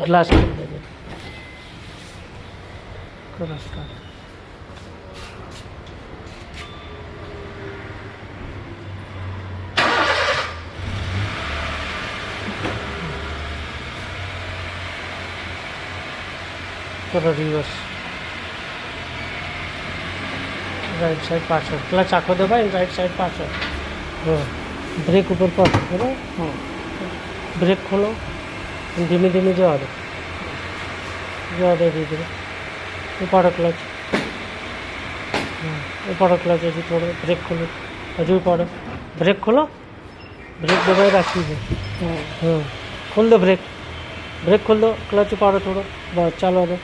Glass કરી દેજો. કરો સ્ટાર્ટ. કરો રિવર્સ. રાઈટ સાઈડ પાછળ. ક્લચ આખો દબાય ને રાઈટ સાઈડ પાછળ. હા, બ્રેક ઉપર પાછળ. બરાબર. હા, બ્રેક ખોલો. ધીમે ધીમે જવા દો. જવા દો ધીરે ધીરે. ઉપાડો ક્લચ. ઉપાડો ક્લચ. હજુ થોડો બ્રેક ખોલો. હજુ ઉપાડો. બ્રેક ખોલો. બ્રેક દબાઈ રાખવી છે. હા, ખોલ દો બ્રેક. બ્રેક ખોલ દો. ક્લચ ઉપાડો થોડો. બસ ચાલવા દો.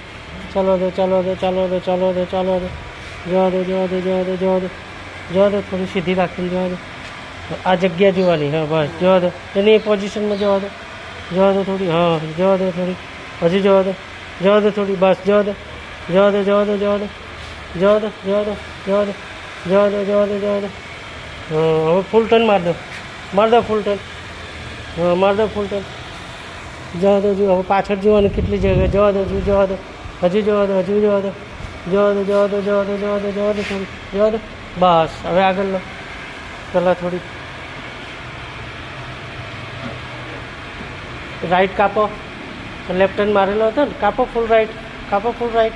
ચાલવા દો. ચાલવા દો. ચાલવા દો. ચાલવા દો. ચાલવા દો. જવા દો. જવા દો. જવા દો. જવા દો. જવા દો. થોડી સીધી રાખીને જવા દો. આ જગ્યા જોવાની. હા, બસ જવા દો. એની એ પોઝિશનમાં જવા દો. જવા દો થોડી. હા, જવા દો થોડી. હજુ જવા દો. જવા દો થોડી. બસ જવા દો. જવા દો. જવા દો. જવા દો. જવા દો. જવા દો. જવા દો. જવા દો. જવા દો. જવા દો. હા, હવે ફૂલ ટર્ન માર દો. માર દો ફૂલ ટર્ન. હા, માર દો ફૂલ ટર્ન. જવા દો. હવે પાછળ જોવાનું કેટલી જગ્યાએ. જવા દો. હજુ જવા દો. હજુ જવા દો. હજુ જવા દો. જવા દો. જવા દો. જવા દો. જવા દો. જવા દો થોડી. જવા દો. બસ હવે આગળ લો. પહેલાં થોડી રાઈટ કાપો. લેફ્ટ ટર્ન મારેલો હતો ને. કાપો ફૂલ રાઈટ. કાપો ફૂલ રાઈટ.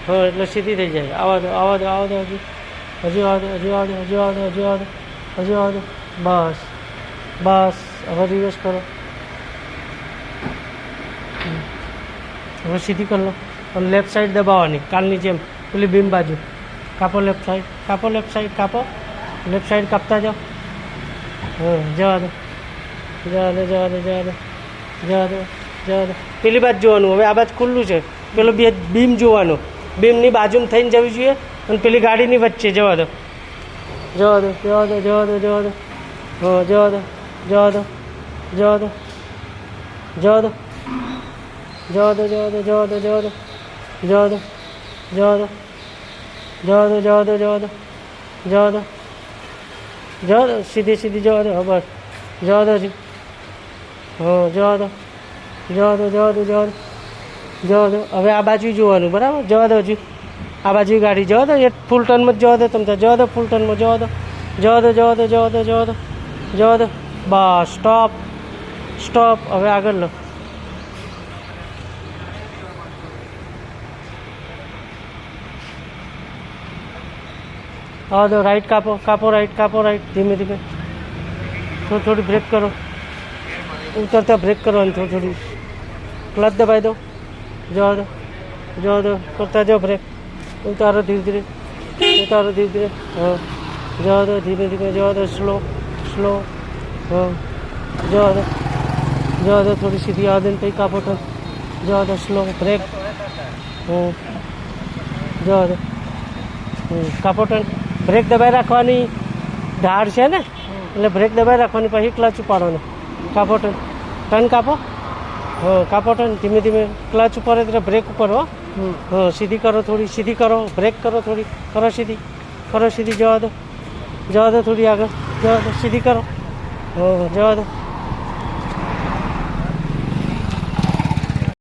હા, એટલે સીધી થઈ જાય. આવવા દો. આવવા દો. આવવા દો. હજુ હજુ આવવા દો. હજુ આવવા દો. હજુ આવવા દો. હજુ આવવા દો. હજુ આવવા દો. બસ બસ હવે રિવર્સ કરો. હવે સીધી કરી લો. અને લેફ્ટ સાઈડ દબાવવાની કાલની જેમ. પેલી બીમ બાજુ. કાપો લેફ્ટ સાઈડ. કાપો લેફ્ટ સાઈડ. કાપો લેફ્ટ સાઈડ. કાપતા જાઓ. હા, જવા દો. જવા દો. જવા દો. જવા દો. જવા દો. જવા દો. પેલી બાજુ જોવાનું. હવે આ બાજુ ખુલ્લું છે. પેલો બે બીમ જોવાનો. બીમની બાજુમાં થઈને જવી જોઈએ. અને પેલી ગાડીની વચ્ચે જવા દો. જવા દો. જવા દો. જવા દો. જવા દો. હા, જવા દો. જવા દો. જવા દો. જવા દો. જવા દો. જવા દો. જવા દો. જવા દો. જવા દો. જવા દો. જવા દો. જવા દો. જવા દો. જવા દો. જવા દો. સીધી સીધી જવા દો. હા, બસ જવા દો. હજી હા, જવા દો. જવા દો. જવા દો. જવા દો. જવા દો. હવે આ બાજુ જોવાનું. બરાબર. જવા દો. હજી આ બાજુ ગાડી જવા દો. એ ફૂલ ટર્નમાં જ જવા દો. તમે જવા દો. ફૂલ ટર્નમાં જવા દો. જવા દો. જવા દો. જવા દો. જવા દો. જવા દો. Bus stop. સ્ટોપ. હવે આગળ લો. આવવા દો. રાઈટ કાપો. કાપો રાઈટ. કાપો રાઈટ. ધીમે ધીમે થોડી થોડી બ્રેક કરો. ઉતરતા બ્રેક કરવાની. થોડી થોડી ક્લચ દબાઈ દો. જવા દો. જવા દો. કરતા જાઓ બ્રેક. ઉતારો ધીરે ધીરે. ઉતારો ધીરે ધીરે. હા, જવા દો. ધીમે ધીમે જવા દો. Slow slow. હા, જવા દો. જવા દો. થોડી સીધી આવવા દો ને પછી કાપો ટર્ન. જવા દો. Slow brake. જવા દો. કાપો ટર્ન. બ્રેક દબાઈ રાખવાની. ઢાળ છે ને એટલે બ્રેક દબાઈ રાખવાની. પછી ક્લચ ઉપાડવાનો. કાપો ટર્ન. ટર્ન કાપો. હા, કાપો ટર્ન. ધીમે ધીમે ક્લચ ઉપર એટલે બ્રેક ઉપર. હો, હા, સીધી કરો. થોડી સીધી કરો. બ્રેક કરો થોડી. કરો સીધી. કરો સીધી. જવા દો. જવા દો થોડી આગળ. જવા દો. સીધી કરો. હા, જવા દો.